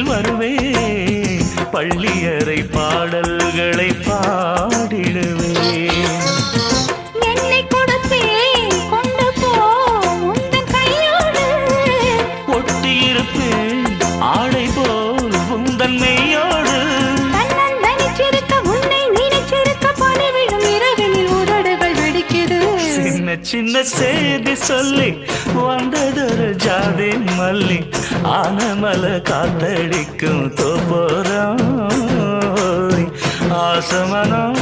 வருவேன் பள்ளியறை பாடல்களை பாடிடுவேன் என்னை கொடுப்பேன் கொண்டு போ உந்தன் கையோடு ஒட்டியிருப்பேன் ஆடை போல் உந்தன் மெய்யோடு தன்னந்தனிச்சிருக்க உன்னை நினைச்சிருக்க பணிவிடும் இரவினில் உதடுகள் வெடிக்குது சின்ன சின்ன செய்தி சொல்லி வந்ததொரு ஜாதி மல்லி ஆனமல காத்தடிக்கும் தோப்போரம் ஆசமனம்